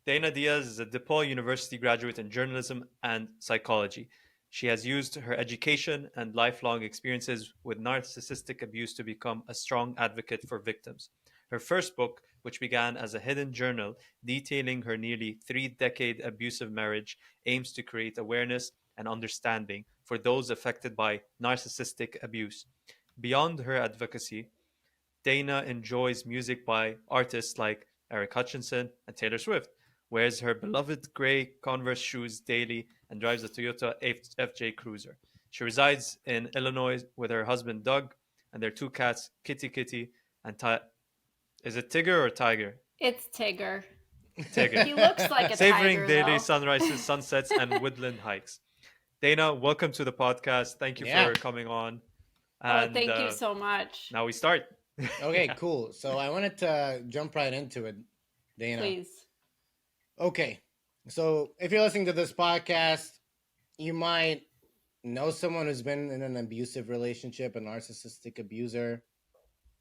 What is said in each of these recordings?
Dana Diaz is a DePaul University graduate in journalism and psychology. She has used her education and lifelong experiences with narcissistic abuse to become a strong advocate for victims. Her first book, which began as a hidden journal detailing her nearly 3 decade abusive marriage, aims to create awareness and understanding for those affected by narcissistic abuse. Beyond her advocacy, Dana enjoys music by artists like Eric Hutchinson and Taylor Swift, wears her beloved gray Converse shoes daily, and drives a Toyota FJ Cruiser. She resides in Illinois with her husband Doug and their two cats, Kitty Kitty and is it Tigger or Tiger? It's Tigger. Tigger. He looks like a Savoring tiger, daily though. sunrises, sunsets, and woodland hikes. Dana, welcome to the podcast. Thank you Yeah. for coming on. Oh, And thank you so much. now we start. Okay, Yeah. cool. So I wanted to jump right into it, Dana. Please. Okay. So if you're listening to this podcast, you might know someone who's been in an abusive relationship, a narcissistic abuser,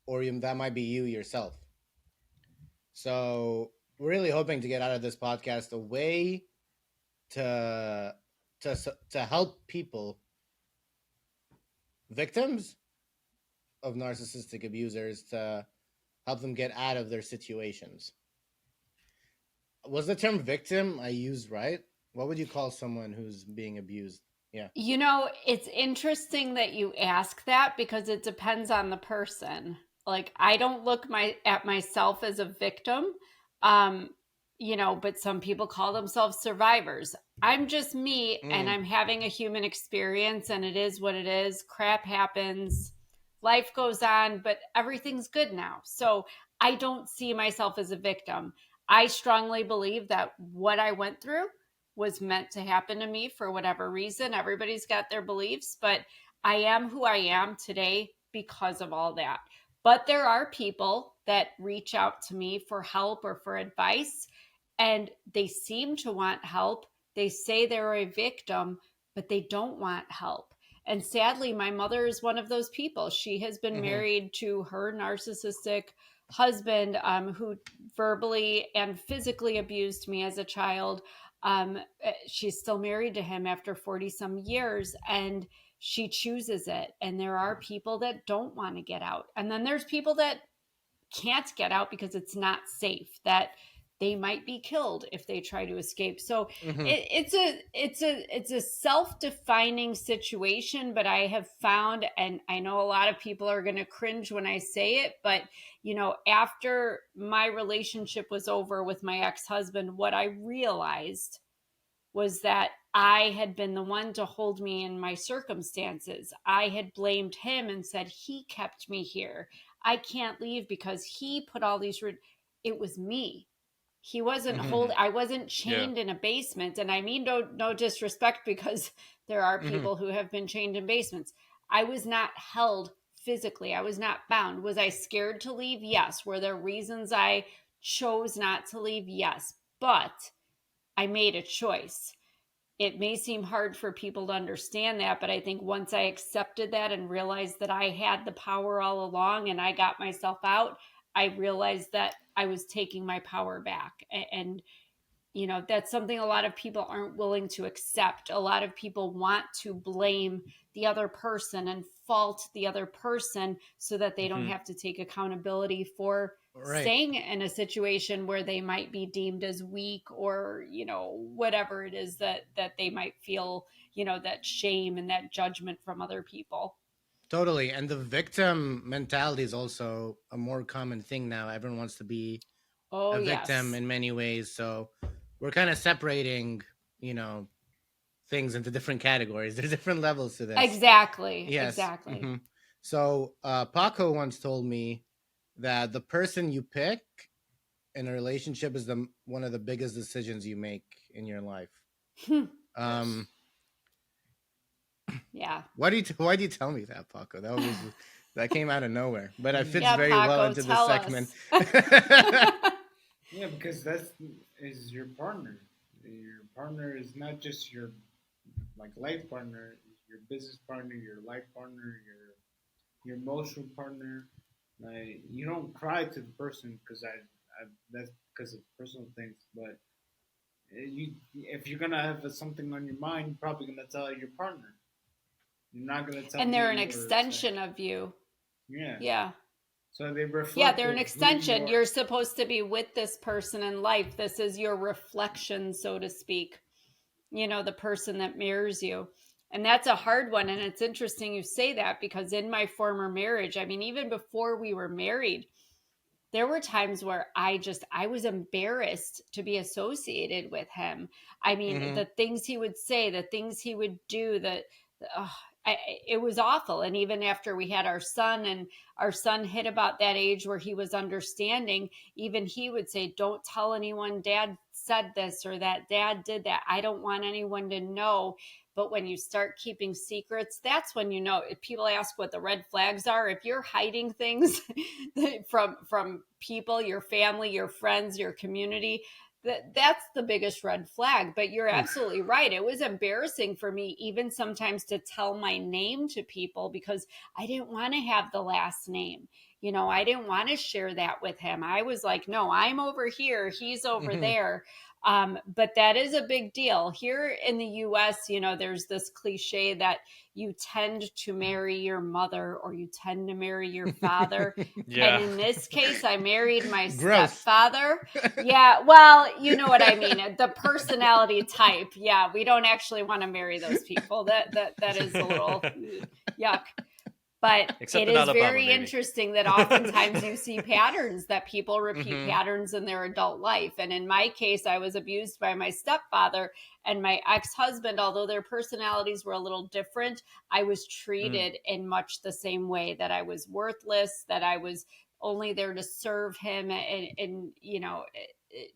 or that might be you yourself. So we're really hoping to get out of this podcast a way to help people, victims of narcissistic abusers, to help them get out of their situations. Was the term victim I used right? What would you call someone who's being abused? Yeah. You know, it's interesting that you ask that because it depends on the person. Like, I don't look at myself as a victim, but some people call themselves survivors. I'm just me, and I'm having a human experience, and it is what it is. Crap happens, life goes on, but everything's good now. So I don't see myself as a victim. I strongly believe that what I went through was meant to happen to me for whatever reason. Everybody's got their beliefs, but I am who I am today because of all that. But there are people that reach out to me for help or for advice, and they seem to want help. They say they're a victim, but they don't want help. And sadly, my mother is one of those people. She has been married to her narcissistic husband, who verbally and physically abused me as a child. She's still married to him after 40 some years, and she chooses it. And there are people that don't want to get out. And then there's people that can't get out because it's not safe, that they might be killed if they try to escape. So it's a self-defining situation, but I have found, and I know a lot of people are going to cringe when I say it, but after my relationship was over with my ex-husband, what I realized was that I had been the one to hold me in my circumstances. I had blamed him and said, he kept me here. I can't leave because he put all these, it was me. He wasn't I wasn't chained in a basement. And I mean, no disrespect, because there are people who have been chained in basements. I was not held physically. I was not bound. Was I scared to leave? Yes. Were there reasons I chose not to leave? Yes. But I made a choice. It may seem hard for people to understand that, but I think once I accepted that and realized that I had the power all along and I got myself out, I realized that I was taking my power back. And that's something a lot of people aren't willing to accept. A lot of people want to blame the other person and fault the other person so that they don't have to take accountability for staying in a situation where they might be deemed as weak, or whatever it is that they might feel, that shame and that judgment from other people. Totally. And the victim mentality is also a more common thing now. Everyone wants to be a victim in many ways. So we're kind of separating, things into different categories. There's different levels to this. Exactly. Yes. Exactly. So Paco once told me that the person you pick in a relationship is one of the biggest decisions you make in your life. Yeah. Why do you tell me that, Paco? That came out of nowhere, but it fits very Paco, well into the segment. Yeah, because is your partner. Your partner is not just your life partner, your business partner, your life partner, your emotional partner. You don't cry to the person because that's because of personal things, but If you're gonna have something on your mind, you're probably gonna tell your partner. You're not gonna tell And they're me an or extension of you. yeah. Yeah. So they Yeah, reflect they're an who you extension. are. You're supposed to be with this person in life. This is your reflection, so to speak. The person that mirrors you. And that's a hard one. And it's interesting you say that, because in my former marriage, I mean, even before we were married, there were times where I was embarrassed to be associated with him. I mean, the things he would say, the things he would do, uh, it was awful. And even after we had our son, and our son hit about that age where he was understanding, even he would say, don't tell anyone dad said this or that dad did that. I don't want anyone to know. But when you start keeping secrets, that's when you know. If people ask what the red flags are, if you're hiding things from people, your family, your friends, your community, that's the biggest red flag. But you're absolutely right. It was embarrassing for me even sometimes to tell my name to people, because I didn't want to have the last name. I didn't want to share that with him. I was like, no, I'm over here, he's over there. But that is a big deal. Here in the US, there's this cliche that you tend to marry your mother or you tend to marry your father. Yeah. And in this case, I married my Gross. stepfather. Yeah, well, you know what I mean. The personality type. Yeah, we don't actually want to marry those people. That is a little yuck. But Except it in is Alabama, very maybe. interesting that oftentimes you see patterns, that people repeat patterns in their adult life. And in my case, I was abused by my stepfather and my ex-husband. Although their personalities were a little different, I was treated in much the same way, that I was worthless, that I was only there to serve him, and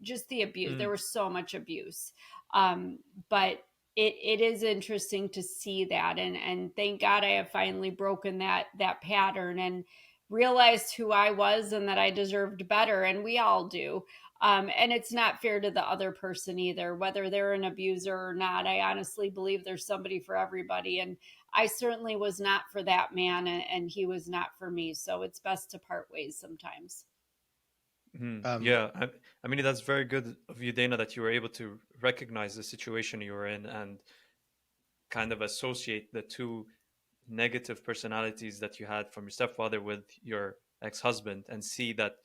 just the abuse. There was so much abuse. But it is interesting to see that, and thank God I have finally broken that pattern and realized who I was and that I deserved better, and we all do. And it's not fair to the other person either, whether they're an abuser or not. I honestly believe there's somebody for everybody, and I certainly was not for that man, and he was not for me. So it's best to part ways sometimes. Yeah, I mean, that's very good of you, Dana, that you were able to recognize the situation you were in and kind of associate the two negative personalities that you had from your stepfather with your ex-husband, and see that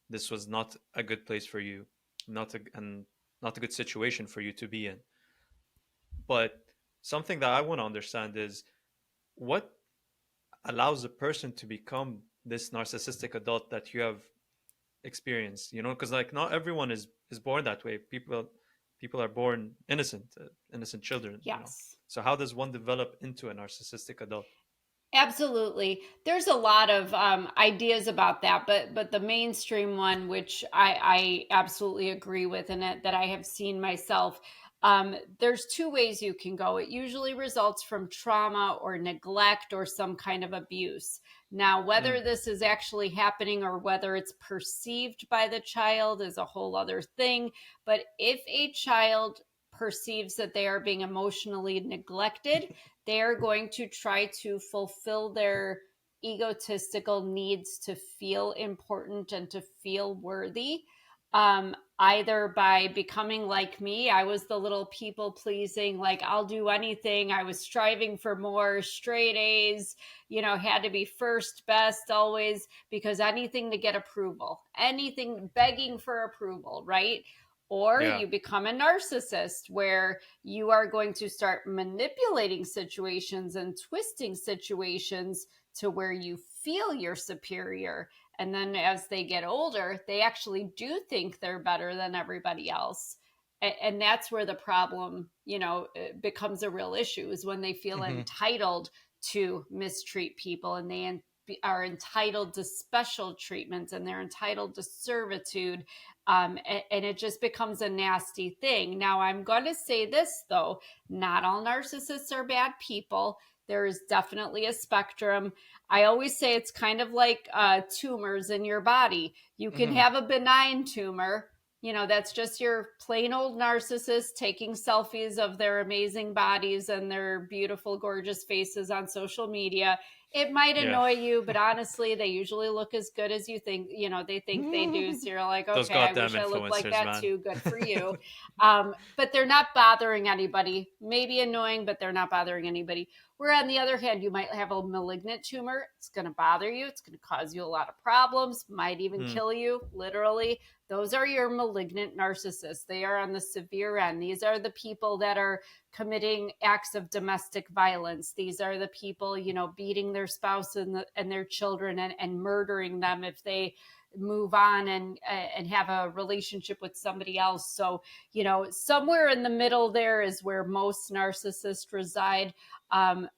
this was not a good place for you, not a good situation for you to be in. But something that I want to understand is what allows a person to become this narcissistic adult that you have experienced, because like not everyone is born that way. People are born innocent children. Yes. So how does one develop into a narcissistic adult? Absolutely. There's a lot of ideas about that, but the mainstream one, which I absolutely agree with, and that I have seen myself, there's two ways you can go. It usually results from trauma or neglect or some kind of abuse. Now, whether this is actually happening or whether it's perceived by the child is a whole other thing. But if a child perceives that they are being emotionally neglected, they are going to try to fulfill their egotistical needs to feel important and to feel worthy, either by becoming like me. I was the little people pleasing, like I'll do anything. I was striving for more straight A's, had to be first, best always, because anything to get approval, anything, begging for approval, right? Or Yeah. you become a narcissist, where you are going to start manipulating situations and twisting situations to where you feel you're superior. And then as they get older, they actually do think they're better than everybody else. And that's where the problem, becomes a real issue, is when they feel entitled to mistreat people, and they are entitled to special treatments, and they're entitled to servitude. And it just becomes a nasty thing. Now, I'm going to say this, though. Not all narcissists are bad people. There is definitely a spectrum. I always say it's kind of like tumors in your body. You can have a benign tumor. That's just your plain old narcissist taking selfies of their amazing bodies and their beautiful, gorgeous faces on social media. It might Yeah. annoy you, but honestly, they usually look as good as you think, they think they do. So you're like, Those okay, I goddamn wish I looked like influencers, that man. too. Good for you. But they're not bothering anybody. Maybe annoying, but they're not bothering anybody. Where on the other hand, you might have a malignant tumor. It's going to bother you. It's going to cause you a lot of problems, might even kill you, literally. Those are your malignant narcissists. They are on the severe end. These are the people that are committing acts of domestic violence. These are the people, beating their spouse and their children and murdering them if they move on and have a relationship with somebody else. So, somewhere in the middle there is where most narcissists reside,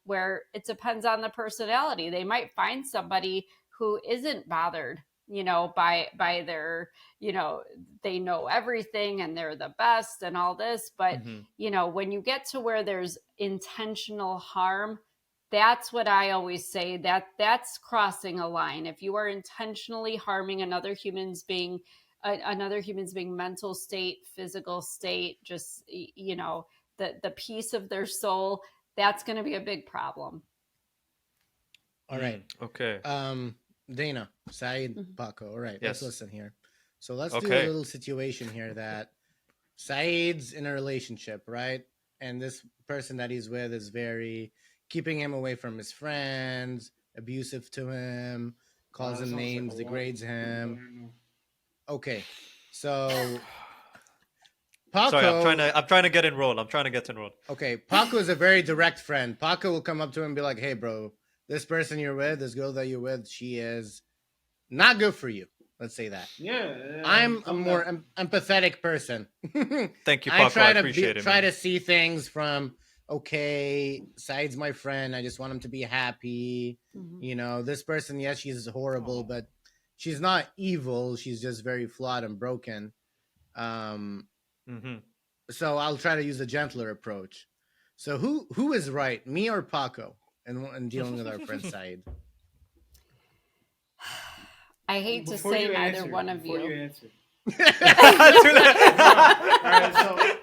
where it depends on the personality. They might find somebody who isn't bothered, by their, they know everything and they're the best and all this. But, when you get to where there's intentional harm, that's what I always say, that's crossing a line. If you are intentionally harming another human's being mental state, physical state, just, the piece of their soul, that's going to be a big problem. All right. Okay. Dana, Saeed, Paco. All right. Yes. Let's listen here. So let's do a little situation here that Saeed's in a relationship, right? And this person that he's with is very keeping him away from his friends, abusive to him, calls him names, degrades him. Okay. So Paco, sorry, I'm trying to get enrolled. Okay, Paco is a very direct friend. Paco will come up to him and be like, "Hey, bro, this person you're with, this girl that you're with, she is not good for you." Let's say that. Yeah. I'm a more empathetic person. Thank you, Paco. I appreciate it. Try to see things from, okay, Saeed's my friend. I just want him to be happy. This person, yes, she's horrible, but she's not evil. She's just very flawed and broken. So I'll try to use a gentler approach. So who is right, me or Paco, in dealing with our friend Saeed? I hate to say neither one of you. All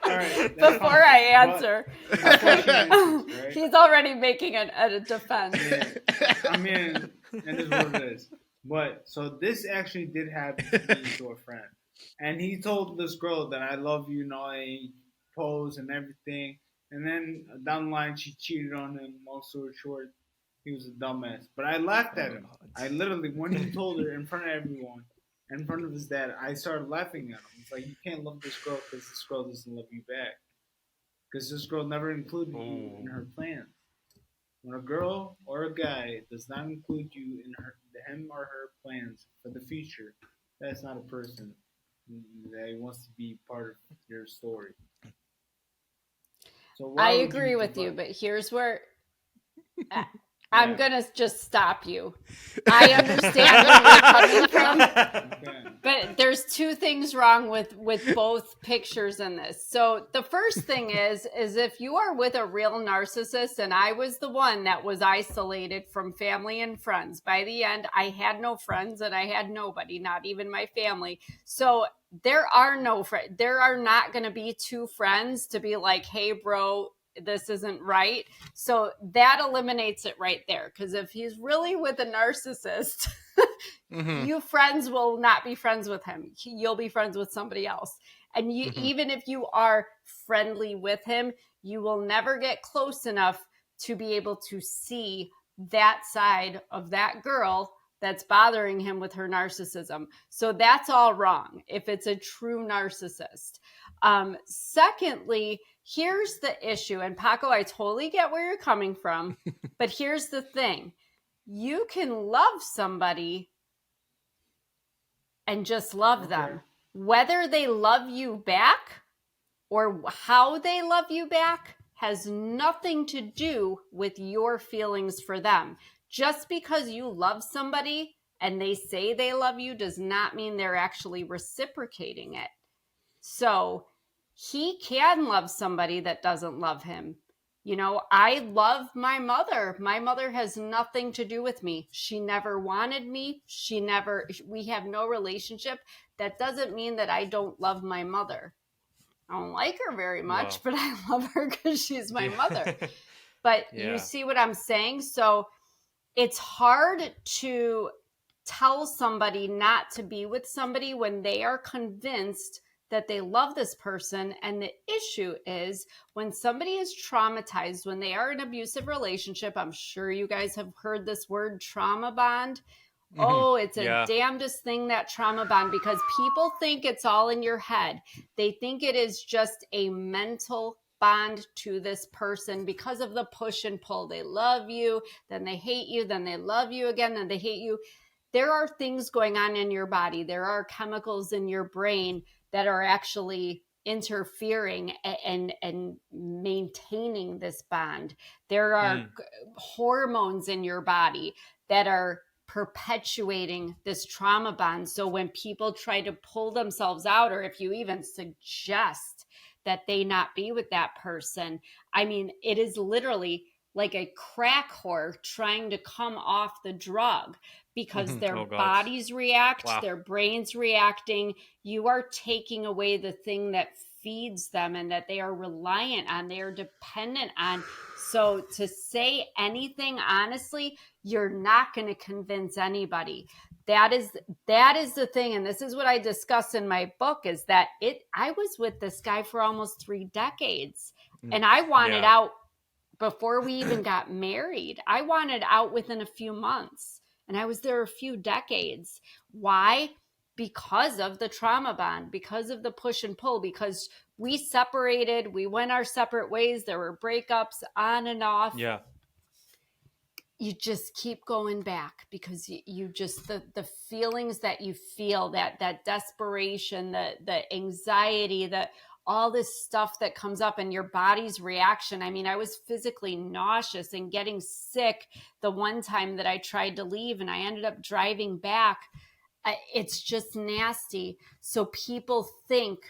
right, before I answer, right? He's already making a defense. Yeah. I mean, it is what it is. But so this actually did happen to me to a friend, and he told this girl that I love you, and all, he posed and everything, and then down the line she cheated on him. Long story short, he was a dumbass. But I laughed at him. I literally, when he told her in front of everyone, in front of his dad, I started laughing at him. It's like, you can't love this girl because this girl doesn't love you back. Because this girl never included you in her plans. When a girl or a guy does not include you in him or her plans for the future, that's not a person that wants to be part of your story. So I agree with you, but here's where I'm going to just stop you. I understand where you're coming from, but there's two things wrong with both pictures in this. So the first thing is if you are with a real narcissist, and I was the one that was isolated from family and friends. By the end, I had no friends and I had nobody, not even my family. So there are no friends. There are not going to be two friends to be like, hey, bro, this isn't right. So that eliminates it right there. Because if he's really with a narcissist, you friends will not be friends with him. You'll be friends with somebody else. And you, even if you are friendly with him, you will never get close enough to be able to see that side of that girl that's bothering him with her narcissism. So that's all wrong if it's a true narcissist. Secondly, here's the issue. And Paco, I totally get where you're coming from, but here's the thing. You can love somebody and just love them. Whether they love you back or how they love you back has nothing to do with your feelings for them. Just because you love somebody and they say they love you does not mean they're actually reciprocating it. So he can love somebody that doesn't love him. You know, I love my mother. My mother has nothing to do with me. She never wanted me. We have no relationship. That doesn't mean that I don't love my mother. I don't like her very much, but I love her because she's my mother. But you see what I'm saying? So it's hard to tell somebody not to be with somebody when they are convinced that they love this person. And the issue is when somebody is traumatized, when they are in an abusive relationship, I'm sure you guys have heard this word trauma bond. Oh, it's a damnedest thing, that trauma bond, because people think it's all in your head. They think it is just a mental bond to this person because of the push and pull. They love you, then they hate you, then they love you again, then they hate you. There are things going on in your body. There are chemicals in your brain that are actually interfering and maintaining this bond. There are hormones in your body that are perpetuating this trauma bond. So when people try to pull themselves out, or if you even suggest that they not be with that person, I mean, it is literally like a crack whore trying to come off the drug, because their bodies react, their brains reacting. You are taking away the thing that feeds them and that they are reliant on, they are dependent on. So to say anything honestly, you're not going to convince anybody. That is the thing. And this is what I discuss in my book, is that I was with this guy for almost 3 decades, and I wanted out before we even got married. I wanted out within a few months, and I was there a few decades. Why? Because of the trauma bond, because of the push and pull, because we separated, we went our separate ways. There were breakups on and off. Yeah. You just keep going back because you just, the feelings that you feel, that desperation, the anxiety, all this stuff that comes up, and your body's reaction. I mean, I was physically nauseous and getting sick the one time that I tried to leave, and I ended up driving back. It's just nasty. So people think,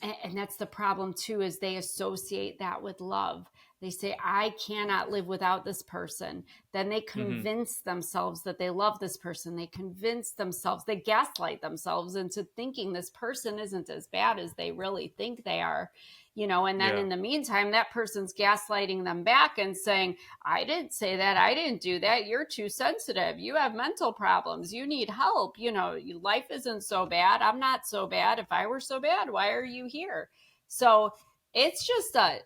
and that's the problem too, is they associate that with love. They say, I cannot live without this person. Then they convince themselves that they love this person. They convince themselves, they gaslight themselves into thinking this person isn't as bad as they really think they are. And then in the meantime, that person's gaslighting them back and saying, I didn't say that. I didn't do that. You're too sensitive. You have mental problems. You need help. Life isn't so bad. I'm not so bad. If I were so bad, why are you here? So it's just a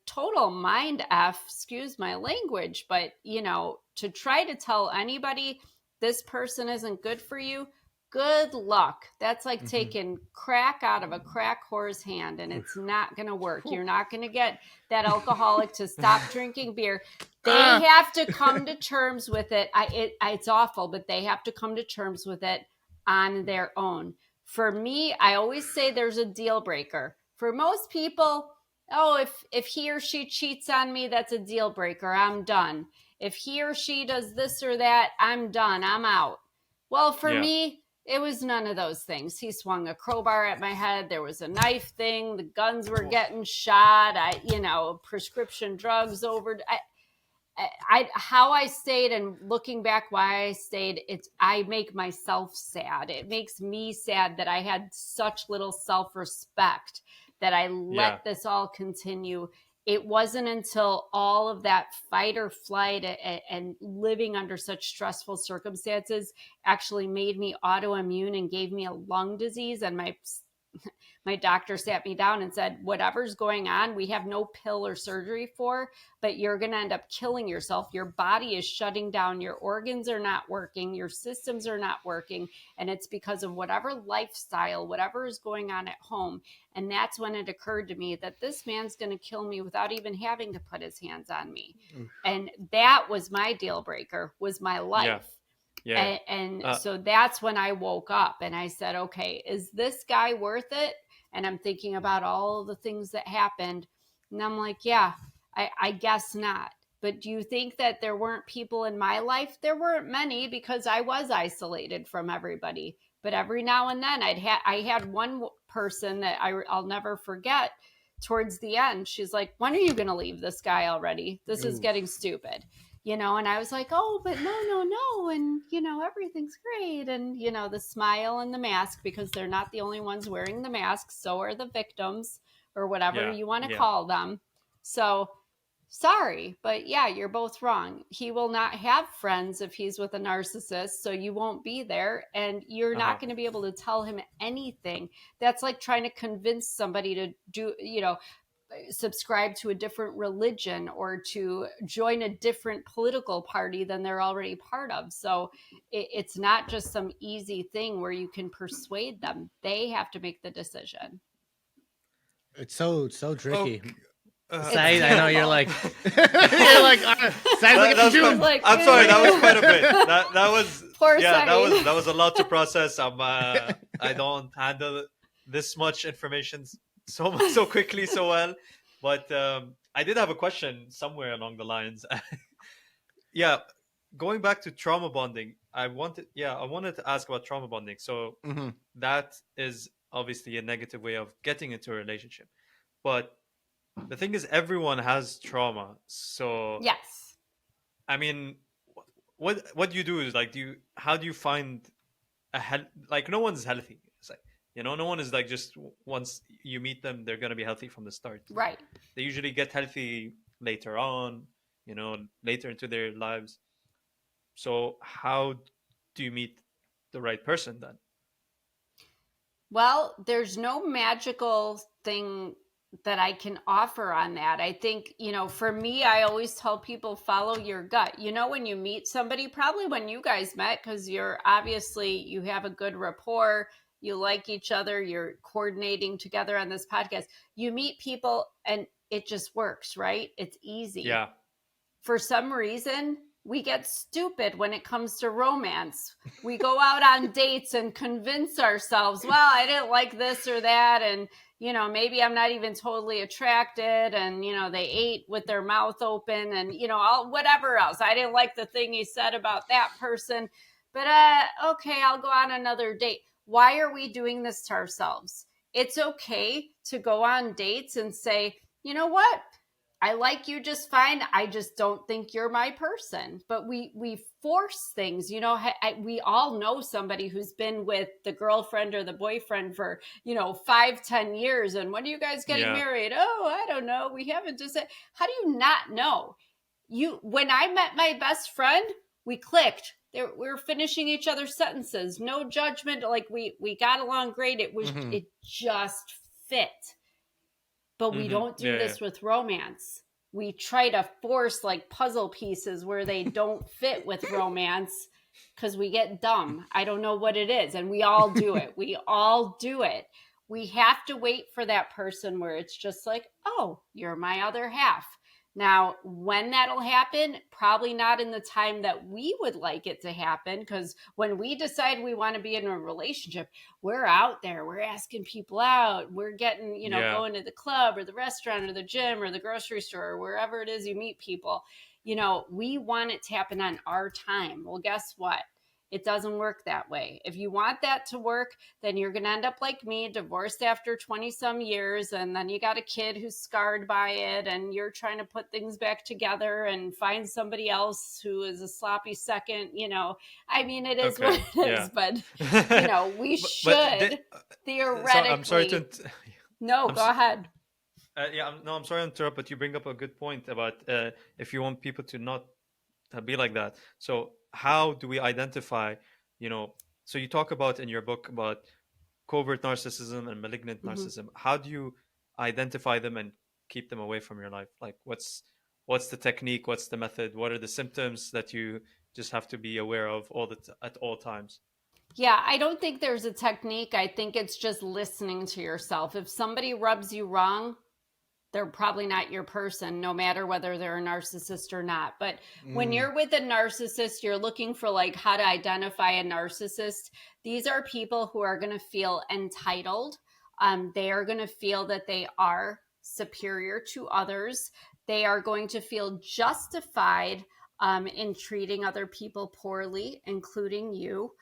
total mind F, excuse my language, but to try to tell anybody this person isn't good for you, good luck. That's like taking crack out of a crack whore's hand, and it's not going to work. You're not going to get that alcoholic to stop drinking beer. They have to come to terms with it. It's awful, but they have to come to terms with it on their own. For me, I always say there's a deal breaker. For most people, if he or she cheats on me, that's a deal breaker. I'm done. If he or she does this or that, I'm done. I'm out. Well, for me, it was none of those things. He swung a crowbar at my head. There was a knife thing. The guns were getting shot. Prescription drugs over. How I stayed, and looking back why I stayed, I make myself sad. It makes me sad that I had such little self-respect that I let this all continue. It wasn't until all of that fight or flight and living under such stressful circumstances actually made me autoimmune and gave me a lung disease. And my doctor sat me down and said, whatever's going on, we have no pill or surgery for, but you're going to end up killing yourself. Your body is shutting down. Your organs are not working. Your systems are not working. And it's because of whatever lifestyle, whatever is going on at home. And that's when it occurred to me that this man's going to kill me without even having to put his hands on me. And that was my deal breaker, was my life. Yeah. So that's when I woke up and I said, okay, is this guy worth it? And I'm thinking about all the things that happened. And I'm like, yeah, I guess not. But do you think that there weren't people in my life? There weren't many, because I was isolated from everybody. But every now and then I had one person that I'll never forget. Towards the end, she's like, when are you going to leave this guy already? This is getting stupid. And I was like, oh, but no. And, everything's great. And, the smile and the mask, because they're not the only ones wearing the mask. So are the victims, or whatever you want to call them. So sorry, but yeah, you're both wrong. He will not have friends if he's with a narcissist, so you won't be there, and you're not going to be able to tell him anything. That's like trying to convince somebody to do, subscribe to a different religion or to join a different political party than they're already part of. So it's not just some easy thing where you can persuade them. They have to make the decision. It's so tricky. Okay. Said, I know you're like, you're like, I'm sorry, that was quite a bit. That was Poor yeah, Saeed. that was a lot to process. I don't handle this much information so quickly so well, but I did have a question somewhere along the lines. Yeah, going back to trauma bonding, I wanted to ask about trauma bonding. So that is obviously a negative way of getting into a relationship, but the thing is, everyone has trauma. So Yes. I mean, what do you do? Is like, how do you find like no one's healthy? It's like, no one is like just once you meet them, they're gonna be healthy from the start. Right. They usually get healthy later on, later into their lives. So how do you meet the right person then? Well, there's no magical thing that I can offer on that. I think, for me, I always tell people follow your gut. When you meet somebody, probably when you guys met, because you have a good rapport, you like each other, you're coordinating together on this podcast. You meet people and it just works, right? It's easy. Yeah. For some reason, we get stupid when it comes to romance. We go out on dates and convince ourselves, well, I didn't like this or that. And, maybe I'm not even totally attracted. And, they ate with their mouth open and, whatever else. I didn't like the thing he said about that person. But, okay, I'll go on another date. Why are we doing this to ourselves? It's okay to go on dates and say, you know what? I like you just fine. I just don't think you're my person. But we force things. We all know somebody who's been with the girlfriend or the boyfriend for 5-10 years. And when are you guys getting married? Oh, I don't know. We haven't just said. How do you not know? When I met my best friend, we clicked. We were finishing each other's sentences. No judgment. Like we got along great. It was it just fit. But we don't do this with romance. We try to force like puzzle pieces where they don't fit with romance because we get dumb. I don't know what it is. And we all do it. We all do it. We have to wait for that person where it's just like, oh, you're my other half. Now, when that'll happen, probably not in the time that we would like it to happen, because when we decide we want to be in a relationship, we're out there, we're asking people out, we're getting, going to the club or the restaurant or the gym or the grocery store or wherever it is you meet people. We want it to happen on our time. Well, guess what? It doesn't work that way. If you want that to work, then you're going to end up like me, divorced after 20 some years. And then you got a kid who's scarred by it. And you're trying to put things back together and find somebody else who is a sloppy second. It is what it is. But, we should theoretically. I'm sorry to. No, go ahead. I'm sorry to interrupt, but you bring up a good point about if you want people to not be like that. So how do we identify, so you talk about in your book about covert narcissism and malignant narcissism. How do you identify them and keep them away from your life? Like what's the technique? What's the method? What are the symptoms that you just have to be aware of at all times? Yeah, I don't think there's a technique. I think it's just listening to yourself. If somebody rubs you wrong, they're probably not your person, no matter whether they're a narcissist or not. But when you're with a narcissist, you're looking for like how to identify a narcissist. These are people who are going to feel entitled. They are going to feel that they are superior to others. They are going to feel justified in treating other people poorly, including you.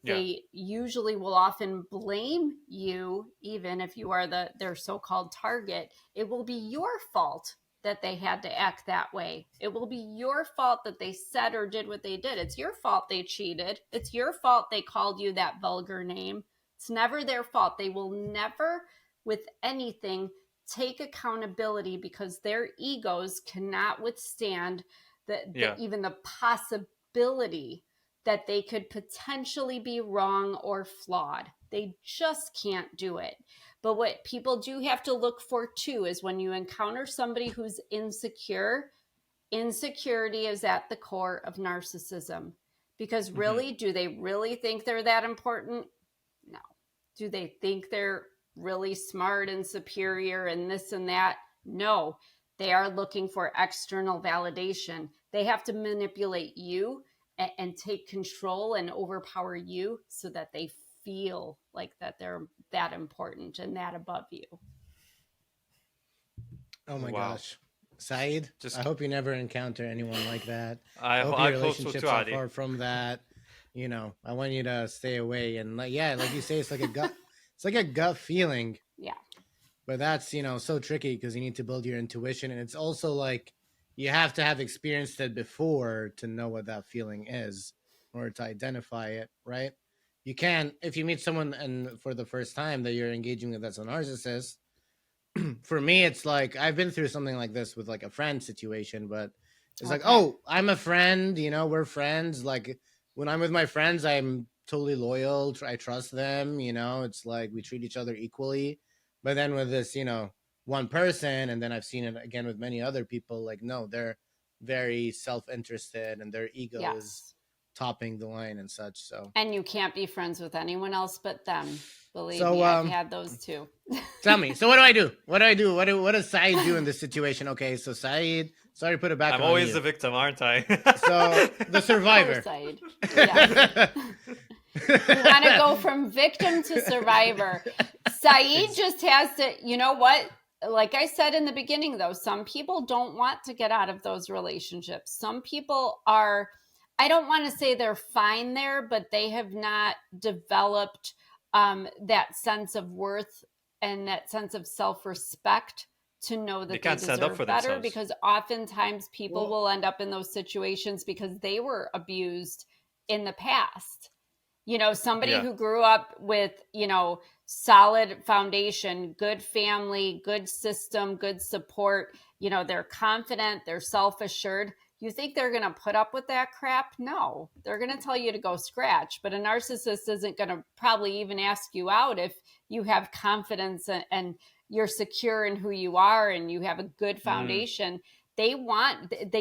They usually will often blame you, even if you are their so-called target. It will be your fault that they had to act that way. It will be your fault that they said or did what they did. It's your fault they cheated. It's your fault they called you that vulgar name. It's never their fault. They will never, with anything, take accountability because their egos cannot withstand even the possibility that they could potentially be wrong or flawed. They just can't do it. But what people do have to look for too is when you encounter somebody who's insecure, insecurity is at the core of narcissism. Because really, do they really think they're that important? No. Do they think they're really smart and superior and this and that? No. They are looking for external validation. They have to manipulate you and take control and overpower you so that they feel like that they're that important and that above you. Oh my gosh. Saeed, I hope you never encounter anyone like that. I hope your relationships are far from that. You know, I want you to stay away. And like you say, it's like a gut, it's like a gut feeling. Yeah. But that's, so tricky because you need to build your intuition. And it's also like, you have to have experienced it before to know what that feeling is in order to identify it, right? You can't, if you meet someone and for the first time that you're engaging with that's a narcissist, for me, it's like, I've been through something like this with like a friend situation, but it's like, oh, I'm a friend, we're friends. Like when I'm with my friends, I'm totally loyal. I trust them, it's like we treat each other equally. But then with this, one person, and then I've seen it again with many other people, like, no, they're very self-interested and their ego is topping the line and such. So, and you can't be friends with anyone else but them. Believe me, I've had those too. Tell me. So what do I do? What does Saeed do in this situation? Okay, so Saeed, sorry to put it back on you. I'm always the victim, aren't I? So the survivor. Saeed. Yeah. You want to go from victim to survivor. Saeed just has to, you know what? Like I said in the beginning, though, some people don't want to get out of those relationships. Some people are, I don't want to say they're fine there, but they have not developed that sense of worth and that sense of self-respect to know that they can't stand up for better. themselves. Because oftentimes people will end up in those situations because they were abused in the past. Somebody who grew up with, solid foundation, good family, good system, good support, they're confident, they're self-assured. You think they're going to put up with that crap? No, they're going to tell you to go scratch. But a narcissist isn't going to probably even ask you out if you have confidence and you're secure in who you are and you have a good foundation. They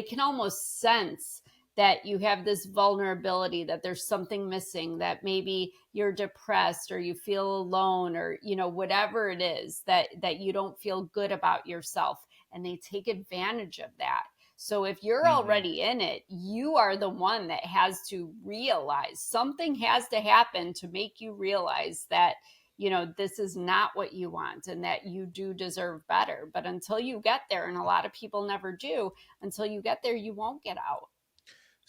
can almost sense that you have this vulnerability, that there's something missing, that maybe you're depressed or you feel alone or, whatever it is that you don't feel good about yourself. And they take advantage of that. So if you're already in it, you are the one that has to realize something has to happen to make you realize that, this is not what you want and that you do deserve better. But until you get there, and a lot of people never do, until you get there, you won't get out.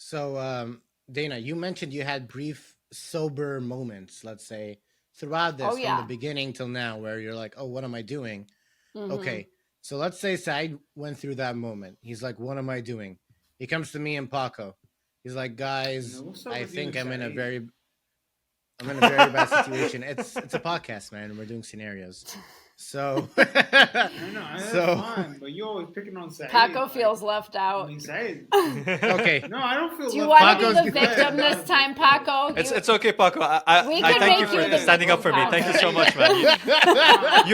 So, Dana, you mentioned you had brief sober moments, let's say, throughout this from the beginning till now, where you're like, oh, what am I doing? Okay. So let's say Saeed went through that moment. He's like, what am I doing? He comes to me and Paco. He's like, guys, I think I'm in a very bad situation. It's a podcast, man. And we're doing scenarios. So, I know, that's fine, but you always picking on Saeed. Paco feels left out. I mean, Saeed. Okay. No, I don't feel. Do you want to be the victim this time, Paco? It's okay, Paco. I thank you for standing up for me. Thank you so much, man.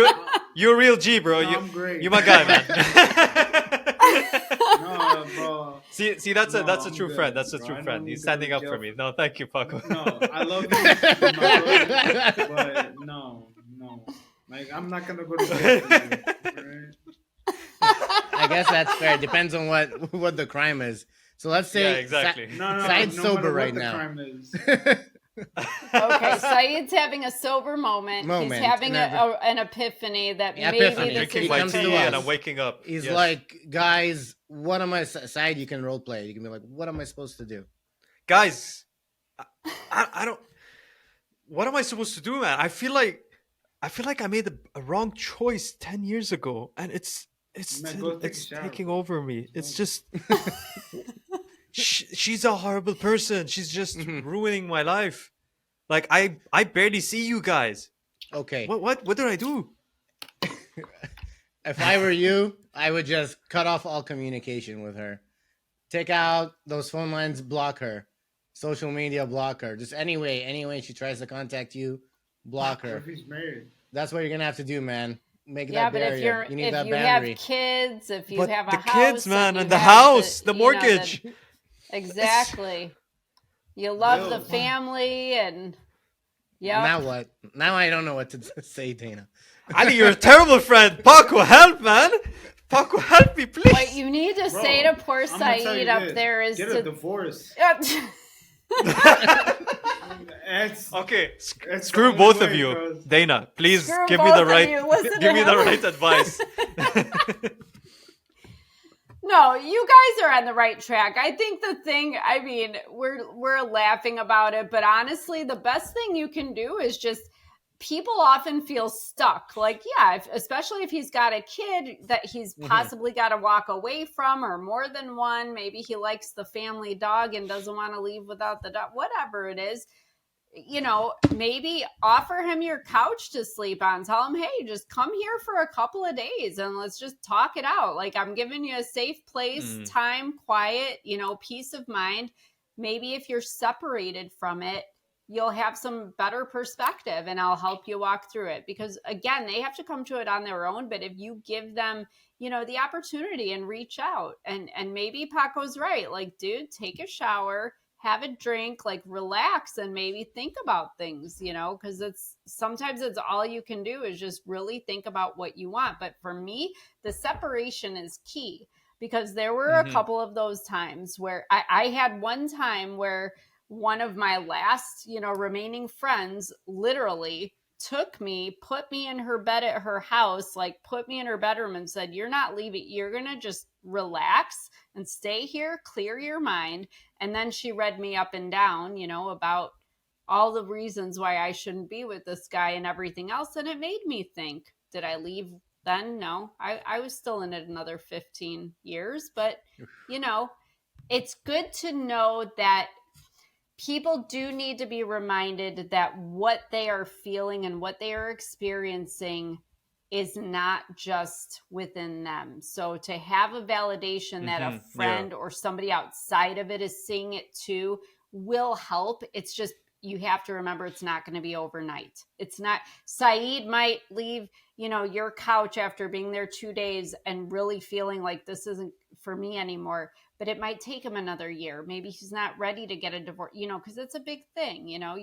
You're a real G, bro. I'm great. You're my guy, man. No, bro. See, that's a true friend. That's a true friend. He's standing up for me. No, thank you, Paco. No, I love you, but no. Like, I'm not gonna go to jail for you, right? I guess that's fair. Depends on what the crime is. So let's say exactly. Saeed's sober right now. Crime is. Okay, Saeed's having a sober moment. He's having an epiphany that maybe I'm drinking my tea and I'm waking up. He's like, guys, what am I? Saeed, you can role play. You can be like, what am I supposed to do? Guys, I don't. What am I supposed to do, man? I feel like I made a wrong choice 10 years ago, and it's taking over me. It's just she's a horrible person. She's just ruining my life. Like I barely see you guys. Okay. What did I do? If I were you, I would just cut off all communication with her. Take out those phone lines, block her. Social media, block her. Just any way she tries to contact you, block What her. if he's married? That's what you're gonna have to do, man. Make Yeah, that but barrier. You need that boundary. have kids, if you But have a the house, kids, man, if and you the have house, the you know, mortgage. exactly. You love the Bills. family, and Now what? Now I don't know what to say, Dana. Ali, you're a terrible friend. Paco, help, man. Paco, help me, please. What you need to Bro, say to poor I'm gonna tell Saeed you up this. there is Get to a divorce. It's, Okay, it's the screw only both of way, you. bros. Dana, please Screw give me both the of right you. Listen give to me the him. right advice. No, you guys are on the right track. I think the thing, I mean, we're laughing about it, but honestly, the best thing you can do is just people often feel stuck. Like, yeah, especially if he's got a kid that he's possibly got to walk away from, or more than one. Maybe he likes the family dog and doesn't want to leave without the dog, whatever it is. You know, maybe offer him your couch to sleep on. Tell him, hey, just come here for a couple of days and let's just talk it out. Like, I'm giving you a safe place, time, quiet, you know, peace of mind. Maybe if you're separated from it, you'll have some better perspective and I'll help you walk through it. Because again, they have to come to it on their own. But if you give them, you know, the opportunity and reach out, and maybe Paco's right. Like, dude, take a shower, have a drink, like relax and maybe think about things, you know, because sometimes it's all you can do is just really think about what you want. But for me, the separation is key, because there were a couple of those times where I had one time where one of my last, you know, remaining friends literally took me, put me in her bed at her house, like put me in her bedroom and said, you're not leaving. You're going to just relax and stay here, clear your mind. And then she read me up and down, you know, about all the reasons why I shouldn't be with this guy and everything else. And it made me think, did I leave then? No, I was still in it another 15 years. But, you know, it's good to know that people do need to be reminded that what they are feeling and what they are experiencing is not just within them. So to have a validation that a friend or somebody outside of it is seeing it too will help. It's just, you have to remember it's not going to be overnight. It's not, Saeed might leave, you know, your couch after being there 2 days and really feeling like this isn't for me anymore. But it might take him another year. Maybe he's not ready to get a divorce, you know, because it's a big thing. You know,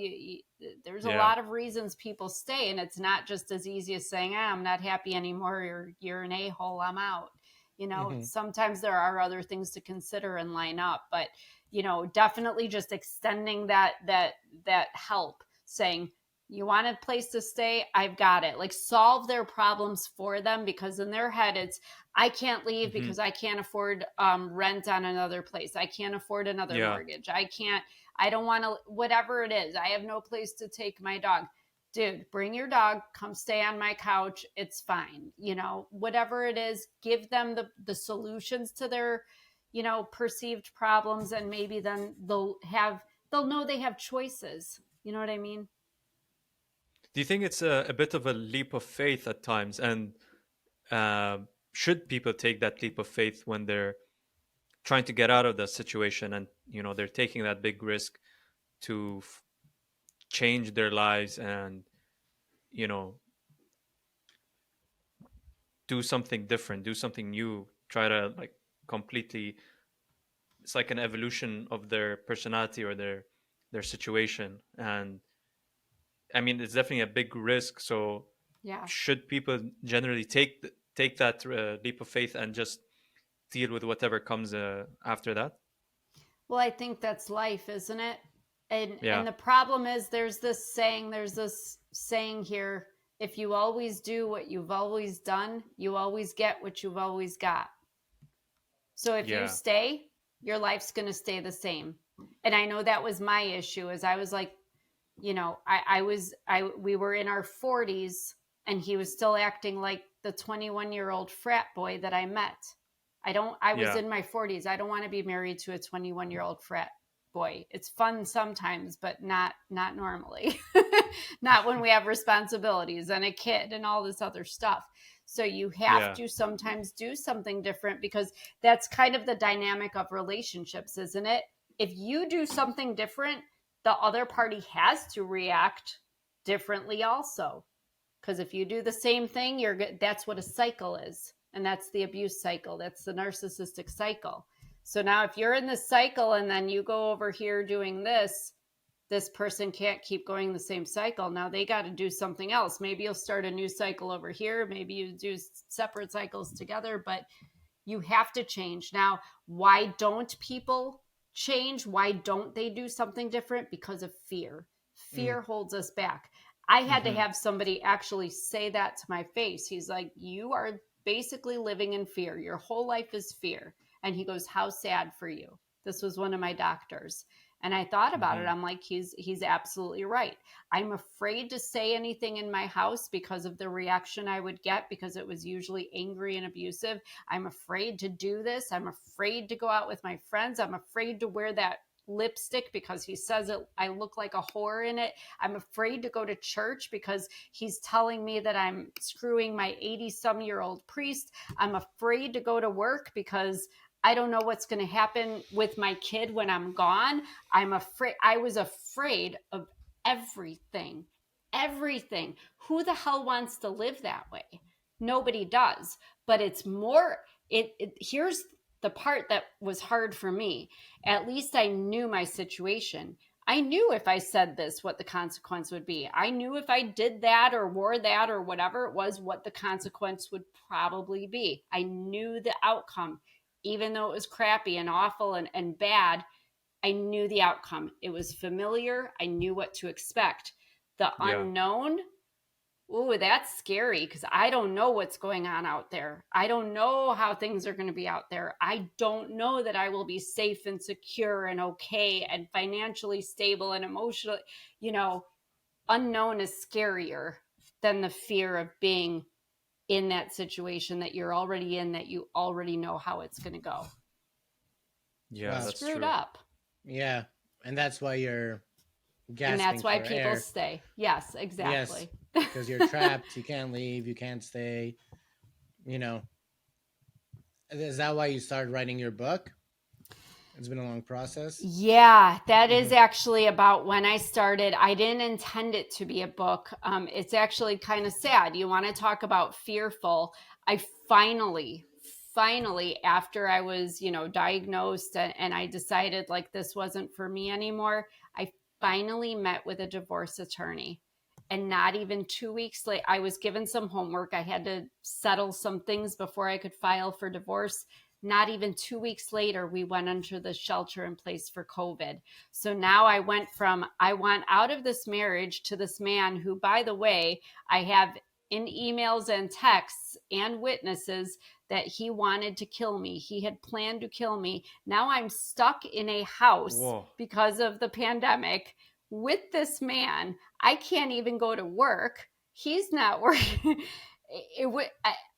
there's a lot of reasons people stay, and it's not just as easy as saying, I'm not happy anymore, or you're an a-hole, I'm out. You know, sometimes there are other things to consider and line up, but, you know, definitely just extending that help, saying, you want a place to stay? I've got it. Like, solve their problems for them, because in their head, it's, I can't leave because I can't afford rent on another place. I can't afford another mortgage. I don't want to, whatever it is. I have no place to take my dog. Dude, bring your dog, come stay on my couch. It's fine. You know, whatever it is, give them the solutions to their, you know, perceived problems. And maybe then they'll know they have choices. You know what I mean? Do you think it's a bit of a leap of faith at times? And should people take that leap of faith when they're trying to get out of the situation, and, you know, they're taking that big risk to change their lives and, you know, do something different, do something new, try to, like, completely, it's like an evolution of their personality or their situation. And I mean, it's definitely a big risk. So should people generally take that leap of faith and just deal with whatever comes after that? Well, I think that's life, isn't it? And the problem is, there's this saying here, if you always do what you've always done, you always get what you've always got. So if you stay, your life's going to stay the same. And I know that was my issue, is I was like, you know, we were in our 40s and he was still acting like the 21-year-old frat boy that I met. I was in my 40s. I don't want to be married to a 21-year-old frat boy. It's fun sometimes, but not normally. Not when we have responsibilities and a kid and all this other stuff. So you have to sometimes do something different, because that's kind of the dynamic of relationships, isn't it? If you do something different, the other party has to react differently also. Because if you do the same thing, that's what a cycle is. And that's the abuse cycle. That's the narcissistic cycle. So now if you're in this cycle and then you go over here doing this person can't keep going the same cycle. Now they got to do something else. Maybe you'll start a new cycle over here. Maybe you do separate cycles together, but you have to change. Now, why don't people change? Why don't they do something different? Because of fear. Fear holds us back. I had to have somebody actually say that to my face. He's like, you are basically living in fear. Your whole life is fear. And he goes, how sad for you. This was one of my doctors. And I thought about it. I'm like, he's absolutely right. I'm afraid to say anything in my house because of the reaction I would get, because it was usually angry and abusive. I'm afraid to do this. I'm afraid to go out with my friends. I'm afraid to wear that lipstick because he says I look like a whore in it. I'm afraid to go to church because he's telling me that I'm screwing my 80-some-year-old priest. I'm afraid to go to work because I don't know what's going to happen with my kid when I'm gone. I'm afraid. I was afraid of everything. Everything. Who the hell wants to live that way? Nobody does. But it's more, here's the part that was hard for me. At least I knew my situation. I knew if I said this, what the consequence would be. I knew if I did that or wore that or whatever it was, what the consequence would probably be. I knew the outcome. Even though it was crappy and awful and bad, I knew the outcome. It was familiar. I knew what to expect. The unknown, ooh, that's scary, because I don't know what's going on out there. I don't know how things are going to be out there. I don't know that I will be safe and secure and okay and financially stable and emotionally, unknown is scarier than the fear of being in that situation that you're already in, that you already know how it's going to go. Yeah, that's screwed true. up. Yeah, and that's why you're gasping. And that's why for people air. stay. Yes, exactly. Yes, because you're trapped. You can't leave. You can't stay. Is that why you started writing your book? It's been a long process. Yeah, that is actually about when I started. I didn't intend it to be a book. It's actually kind of sad. You want to talk about fearful. I finally, after I was, diagnosed and I decided like this wasn't for me anymore, I finally met with a divorce attorney. And not even 2 weeks later, I was given some homework. I had to settle some things before I could file for divorce. Not even 2 weeks later, we went under the shelter in place for COVID. So now I went from, I want out of this marriage, to this man who, by the way, I have in emails and texts and witnesses that he wanted to kill me. He had planned to kill me. Now I'm stuck in a house because of the pandemic with this man. I can't even go to work. He's not working.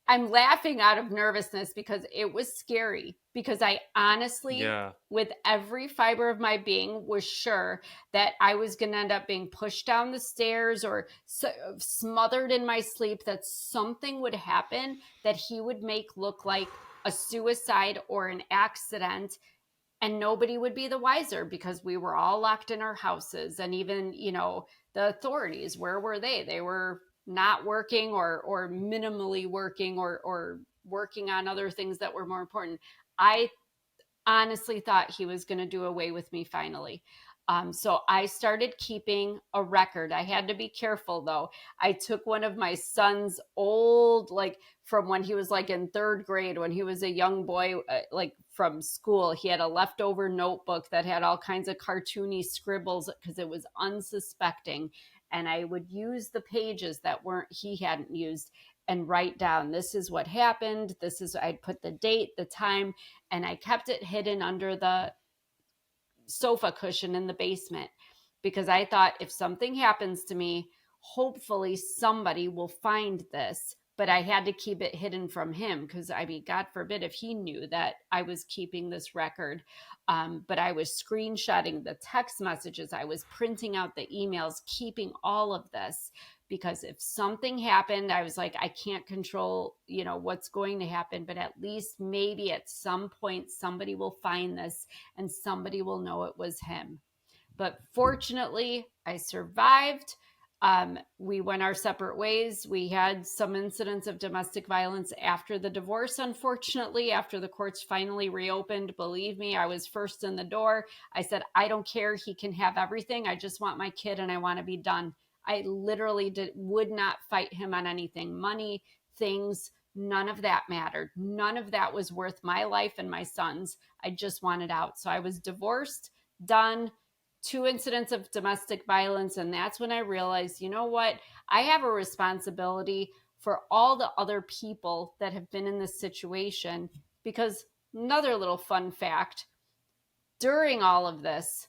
I'm laughing out of nervousness because it was scary, because I honestly, with every fiber of my being, was sure that I was going to end up being pushed down the stairs or smothered in my sleep, that something would happen that he would make look like a suicide or an accident. And nobody would be the wiser, because we were all locked in our houses. And even, the authorities, where were they? They were not working or minimally working or working on other things that were more important. I honestly thought he was going to do away with me finally. So I started keeping a record. I had to be careful though. I took one of my son's old, from when he was in third grade, when he was a young boy, from school, he had a leftover notebook that had all kinds of cartoony scribbles because it was unsuspecting. And I would use the pages that he hadn't used and write down, this is what happened. I'd put the date, the time, and I kept it hidden under the sofa cushion in the basement, because I thought if something happens to me, hopefully somebody will find this. But I had to keep it hidden from him, because God forbid if he knew that I was keeping this record. But I was screenshotting the text messages. I was printing out the emails, keeping all of this, because if something happened, I was like, I can't control, what's going to happen, but at least maybe at some point somebody will find this and somebody will know it was him. But fortunately, I survived. We went our separate ways. We had some incidents of domestic violence after the divorce, unfortunately, after the courts finally reopened. Believe me, I was first in the door. I said, I don't care. He can have everything. I just want my kid and I want to be done. I literally would not fight him on anything. Money, things, none of that mattered. None of that was worth my life and my son's. I just wanted out. So I was divorced, done. 2 incidents of domestic violence. And that's when I realized, you know what? I have a responsibility for all the other people that have been in this situation. Because another little fun fact, during all of this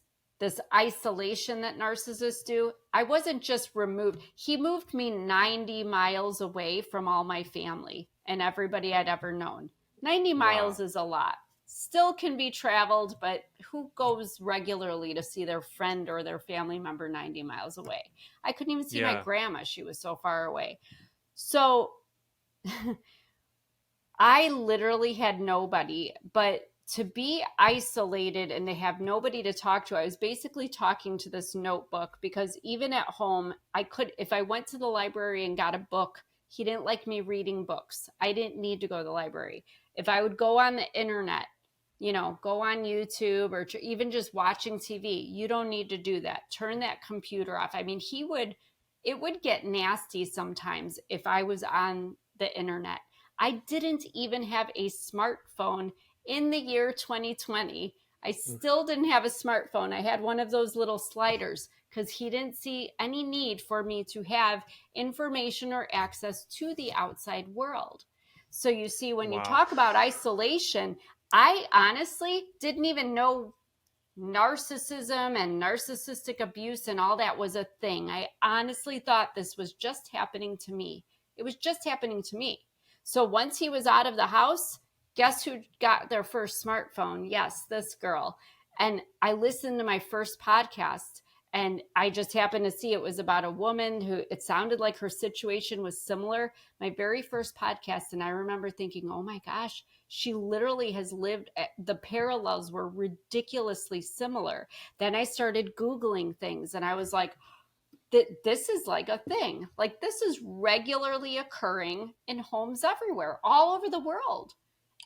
isolation that narcissists do, I wasn't just removed. He moved me 90 miles away from all my family and everybody I'd ever known. 90 miles is a lot. Still can be traveled, but who goes regularly to see their friend or their family member 90 miles away? I couldn't even see my grandma. She was so far away. So I literally had nobody, but to be isolated and to have nobody to talk to, I was basically talking to this notebook, because even at home, if I went to the library and got a book, he didn't like me reading books. I didn't need to go to the library. If I would go on the internet, go on YouTube or even just watching TV, you don't need to do that. Turn that computer off. I mean, it would get nasty sometimes if I was on the internet. I didn't even have a smartphone in the year 2020. I still didn't have a smartphone. I had one of those little sliders because he didn't see any need for me to have information or access to the outside world. So you see, when you talk about isolation, I honestly didn't even know narcissism and narcissistic abuse and all that was a thing. I honestly thought this was just happening to me. It was just happening to me. So once he was out of the house, guess who got their first smartphone? Yes, this girl. And I listened to my first podcast, and I just happened to see it was about a woman who, it sounded like her situation was similar. My very first podcast. And I remember thinking, oh my gosh, she literally has lived, the parallels were ridiculously similar. Then I started Googling things and I was like, this is like a thing. Like, this is regularly occurring in homes everywhere, all over the world.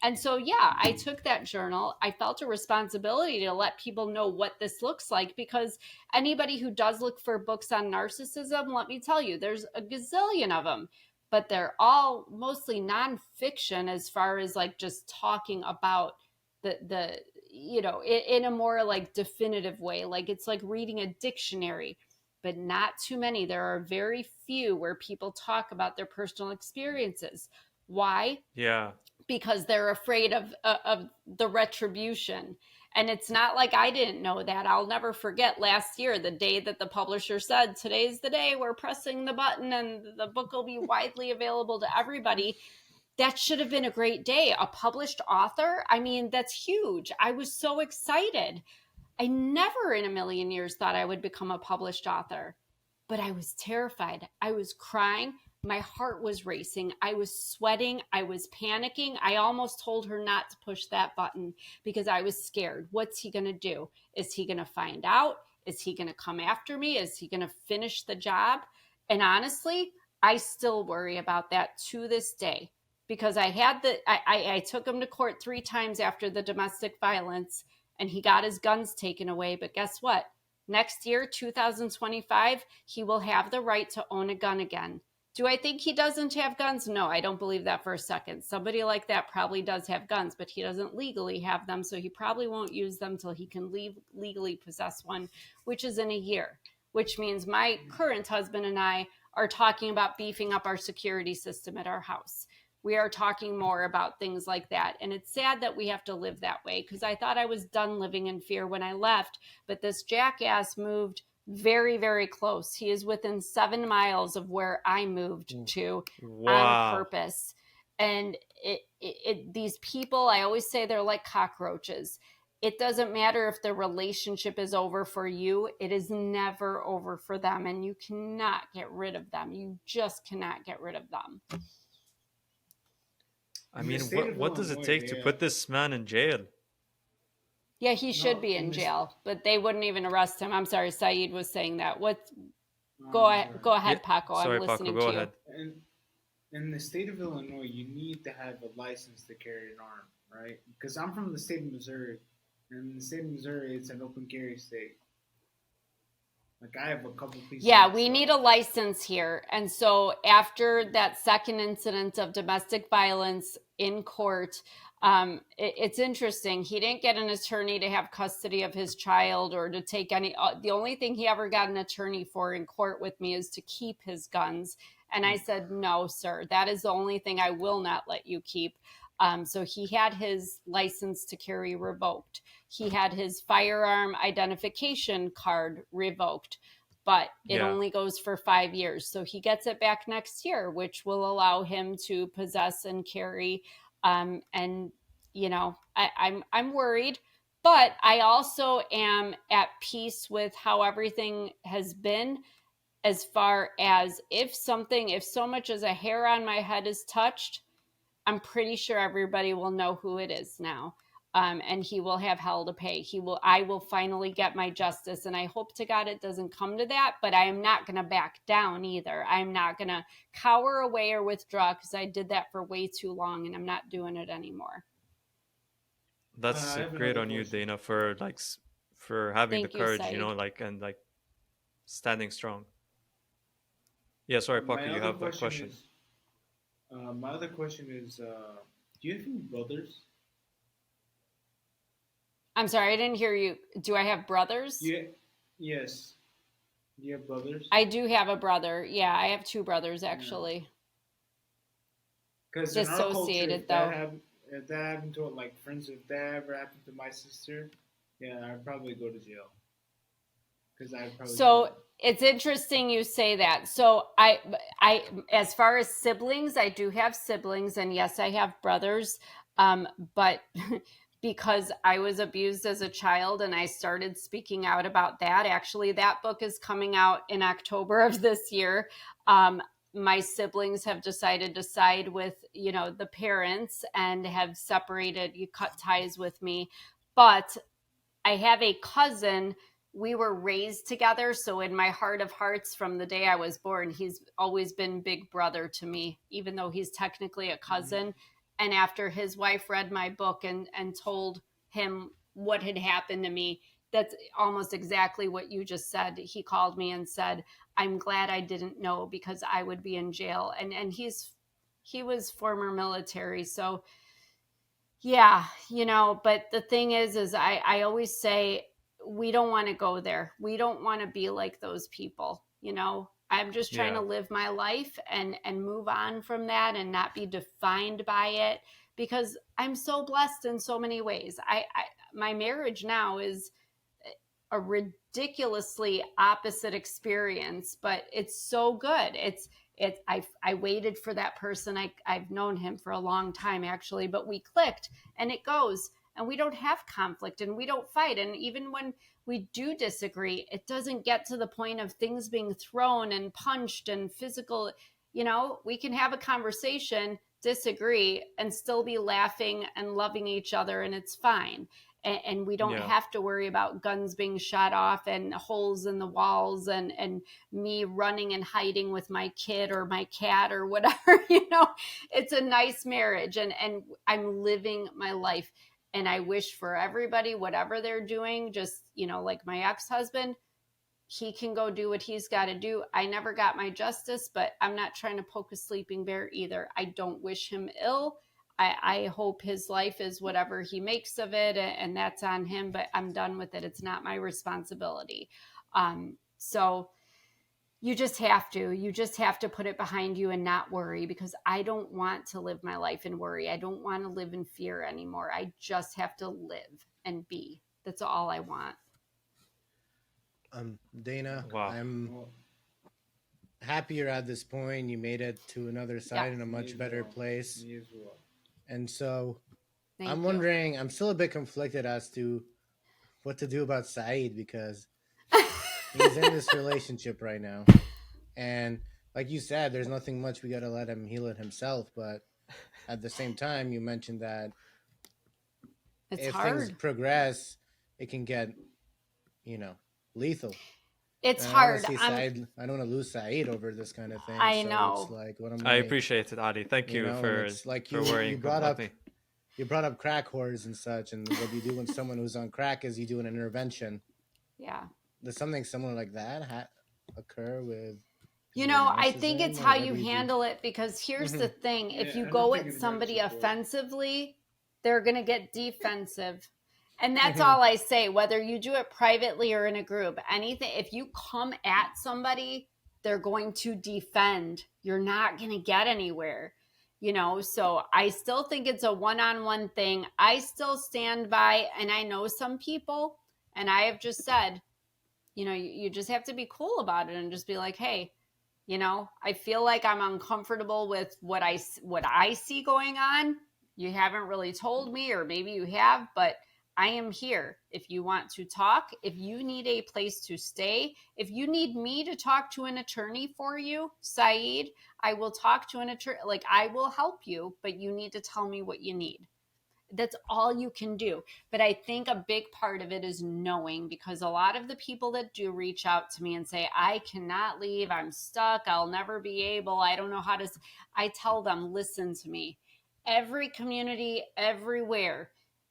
And so, yeah, I took that journal. I felt a responsibility to let people know what this looks like, because anybody who does look for books on narcissism, let me tell you, there's a gazillion of them, but they're all mostly nonfiction as far as like just talking about the in a more like definitive way. Like, it's like reading a dictionary, but not too many. There are very few where people talk about their personal experiences. Why? Yeah. Because they're afraid of the retribution. And it's not like I didn't know that. I'll never forget last year, the day that the publisher said, today's the day we're pressing the button and the book will be widely available to everybody. That should have been a great day. A published author, I mean, that's huge. I was so excited. I never in a million years thought I would become a published author, but I was terrified. I was crying. My heart was racing. I was sweating. I was panicking. I almost told her not to push that button because I was scared. What's he going to do? Is he going to find out? Is he going to come after me? Is he going to finish the job? And honestly, I still worry about that to this day, because I took him to court 3 times after the domestic violence, and he got his guns taken away. But guess what? Next year, 2025, he will have the right to own a gun again. Do I think he doesn't have guns? No, I don't believe that for a second. Somebody like that probably does have guns, but he doesn't legally have them, so he probably won't use them till he can legally possess one, which is in a year, which means my current husband and I are talking about beefing up our security system at our house. We are talking more about things like that. And it's sad that we have to live that way, because I thought I was done living in fear when I left, but this jackass moved very, very close. He is within 7 miles of where I moved to on purpose. And these people, I always say they're like cockroaches. it doesn't matter if the relationship is over for you, it is never over for them, and you cannot get rid of them. You just cannot get rid of them. I mean, what does it take to put this man in jail? Yeah, he should be in jail, but they wouldn't even arrest him. I'm sorry, Saeed was saying that. Go ahead, Paco. Sorry, I'm listening Paco, go to ahead. you. In the state of Illinois, you need to have a license to carry an arm, right? Because I'm from the state of Missouri, and in the state of Missouri, it's an open carry state. Like, I have a couple pieces. Yeah, we need a license here. And so after that second incident of domestic violence in court, it's interesting. He didn't get an attorney to have custody of his child or to take any. The only thing he ever got an attorney for in court with me is to keep his guns. And I said, no, sir, that is the only thing I will not let you keep. So he had his license to carry revoked. He had his firearm identification card revoked, but it only goes for 5 years. So he gets it back next year, which will allow him to possess and carry. And, you know, I'm worried, but I also am at peace with how everything has been, as far as if so much as a hair on my head is touched, I'm pretty sure everybody will know who it is now. And he will have hell to pay. I will finally get my justice. And I hope to God it doesn't come to that, but I am not going to back down either. I'm not going to cower away or withdraw, because I did that for way too long and I'm not doing it anymore. That's great on you, Dana, for having the courage, Saeed. you know, and standing strong. Yeah, sorry, Paco, you have a question. My other question is, do you have any brothers? I'm sorry, I didn't hear you. Do I have brothers? Yeah. Yes. Do you have brothers? I do have a brother. Yeah, I have 2 brothers, actually. Because dissociated, though. If that happened to, like, friends, if that ever happened to my sister, yeah, I'd probably go to jail. It's interesting you say that. So I, as far as siblings, I do have siblings, and yes, I have brothers. But because I was abused as a child and I started speaking out about that, actually, that book is coming out in October of this year. My siblings have decided to side with, you know, the parents and have separated, cut ties with me. But I have a cousin. We were raised together. So in my heart of hearts, from the day I was born, he's always been big brother to me, even though he's technically a cousin. And after his wife read my book and told him what had happened to me, that's almost exactly what you just said. He called me and said, I'm glad I didn't know, because I would be in jail. And he was former military. So yeah, you know, but the thing is I always say, we don't want to go there. We don't want to be like those people. You know, I'm just trying to live my life and move on from that and not be defined by it, because I'm so blessed in so many ways. My marriage now is a ridiculously opposite experience, but it's so good. I waited for that person. I've known him for a long time, actually, but we clicked, and it goes. And we don't have conflict and we don't fight. And even when we do disagree, it doesn't get to the point of things being thrown and punched and physical. You know, we can have a conversation, disagree, and still be laughing and loving each other, and it's fine. And we don't have to worry about guns being shot off and holes in the walls and me running and hiding with my kid or my cat or whatever. You know, it's a nice marriage, and I'm living my life. And I wish for everybody, whatever they're doing, just, you know, like my ex-husband, he can go do what he's got to do. I never got my justice, but I'm not trying to poke a sleeping bear either. I don't wish him ill. I hope his life is whatever he makes of it, and that's on him, but I'm done with it. It's not my responsibility. So you just have to put it behind you and not worry, because I don't want to live my life in worry. I don't want to live in fear anymore. I just have to live and be. That's all I want. Dana, wow. I'm happy you're at this point. You made it to another side in a much better place. And so I'm wondering, I'm still a bit conflicted as to what to do about Saeed, because he's in this relationship right now. And like you said, there's nothing much, we got to let him heal it himself. But at the same time, you mentioned that if things progress, it can get, lethal. It's hard. I don't want to lose Saeed over this kind of thing. I know. It's like, what am I appreciate it, Adi. Thank you for it's like worrying you brought about up me. You brought up crack whores and such, and what you do when someone who's on crack is you do an intervention. Yeah. Does something similar like that occur with? I think it's how you handle it, because here's the thing. If you go at somebody offensively, they're going to get defensive. And that's all I say, whether you do it privately or in a group, anything, if you come at somebody, they're going to defend. You're not going to get anywhere, so I still think it's a one-on-one thing. I still stand by, and I know some people, and I have just said, you just have to be cool about it and just be like, hey, I feel like I'm uncomfortable with what I see going on. You haven't really told me, or maybe you have, but I am here. If you want to talk, if you need a place to stay, if you need me to talk to an attorney for you, Saeed, I will talk to an attorney. Like, I will help you, but you need to tell me what you need. That's all you can do. But I think a big part of it is knowing, because a lot of the people that do reach out to me and say, I cannot leave, I'm stuck, I'll never be able, I don't know how to, I tell them, listen to me. Every community, everywhere,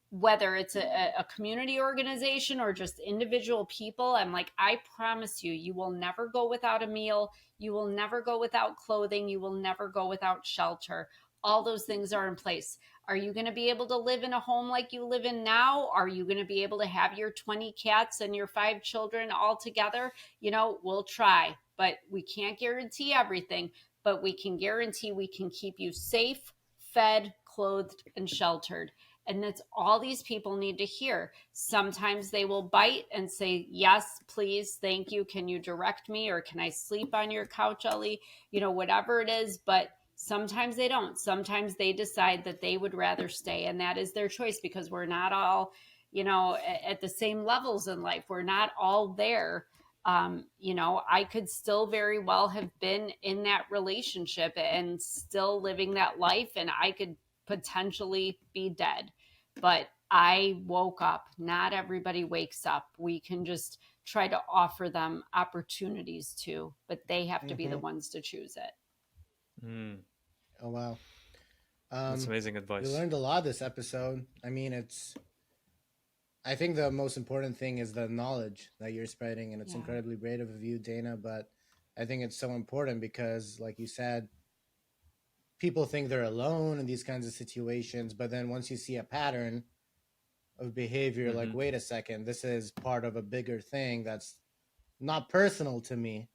whether it's a community organization or just individual people, I'm like, I promise you, you will never go without a meal. You will never go without clothing. You will never go without shelter. All those things are in place. Are you going to be able to live in a home like you live in now? Are you going to be able to have your 20 cats and your 5 children all together? We'll try, but we can't guarantee everything, but we can guarantee we can keep you safe, fed, clothed, and sheltered. And that's all these people need to hear. Sometimes they will bite and say, yes, please, thank you. Can you direct me? Or can I sleep on your couch, Ellie? Whatever it is. But sometimes they don't. Sometimes they decide that they would rather stay. And that is their choice, because we're not all, at the same levels in life. We're not all there. I could still very well have been in that relationship and still living that life, and I could potentially be dead. But I woke up. Not everybody wakes up. We can just try to offer them opportunities to, but they have to be the ones to choose it. Oh, wow. That's amazing advice. We learned a lot this episode. I mean, I think the most important thing is the knowledge that you're spreading, and it's incredibly brave of you, Dana, but I think it's so important because, like you said, people think they're alone in these kinds of situations, but then once you see a pattern of behavior, like, wait a second, this is part of a bigger thing that's not personal to me.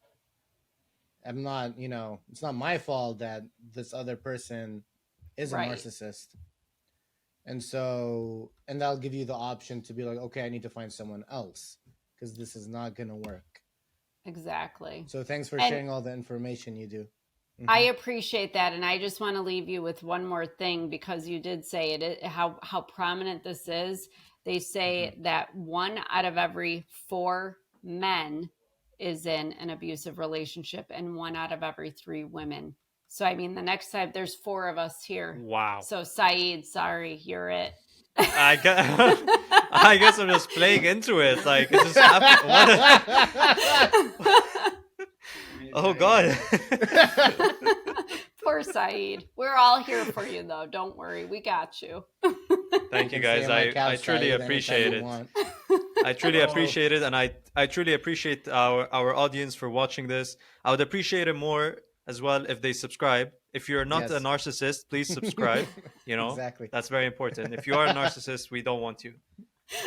I'm not, it's not my fault that this other person is a narcissist. And so, and that'll give you the option to be like, okay, I need to find someone else because this is not going to work. Exactly. So thanks for sharing all the information you do. I appreciate that. And I just want to leave you with one more thing, because you did say it, how prominent this is. They say that 1 out of every 4 men is in an abusive relationship, and 1 out of every 3 women. So, I mean, the next time there's 4 of us here. Wow. So, Saeed, sorry, you're it. I guess I'm just playing into it. Like, it just happened. Oh, God. Poor Saeed. We're all here for you, though. Don't worry. We got you. Thank you, guys. I truly appreciate it. I truly appreciate it. And I truly appreciate our audience for watching this. I would appreciate it more as well if they subscribe. If you're not a narcissist, please subscribe. Exactly. That's very important. If you are a narcissist, we don't want you.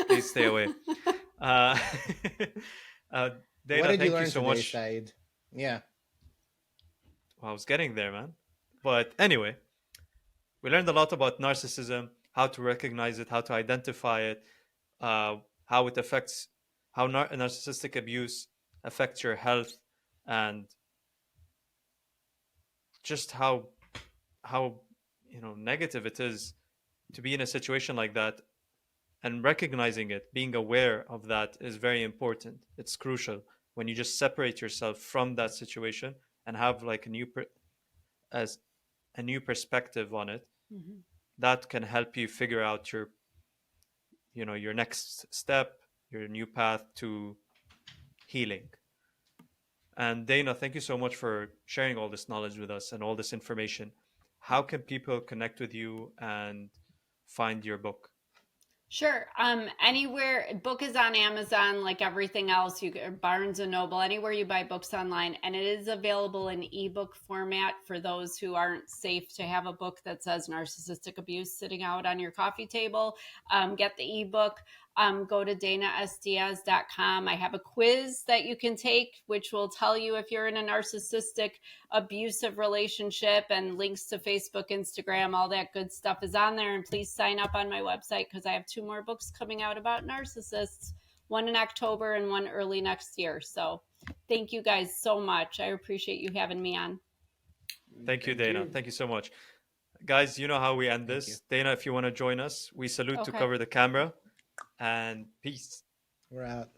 Please stay away. Dana, what did thank you you so today, much. Saeed? Yeah. Well, I was getting there, man. But anyway, we learned a lot about narcissism, how to recognize it, how to identify it, how it affects, how narcissistic abuse affects your health, and just how negative it is to be in a situation like that, and recognizing it, being aware of that is very important. It's crucial. When you just separate yourself from that situation and have like as a new perspective on it, Mm-hmm. that can help you figure out your, your next step, your new path to healing. And Dana, thank you so much for sharing all this knowledge with us and all this information. How can people connect with you and find your book? Sure. Anywhere, book is on Amazon, like everything else. Barnes and Noble, anywhere you buy books online, and it is available in ebook format for those who aren't safe to have a book that says narcissistic abuse sitting out on your coffee table. Get the ebook. Go to danasdiaz.com. I have a quiz that you can take, which will tell you if you're in a narcissistic abusive relationship, and links to Facebook, Instagram, all that good stuff is on there. And please sign up on my website because I have 2 more books coming out about narcissists, one in October and one early next year. So thank you guys so much. I appreciate you having me on. Thank you, Dana. Thank you so much. Guys, you know how we end this. Dana, if you want to join us, we salute to cover the camera, and peace. We're out.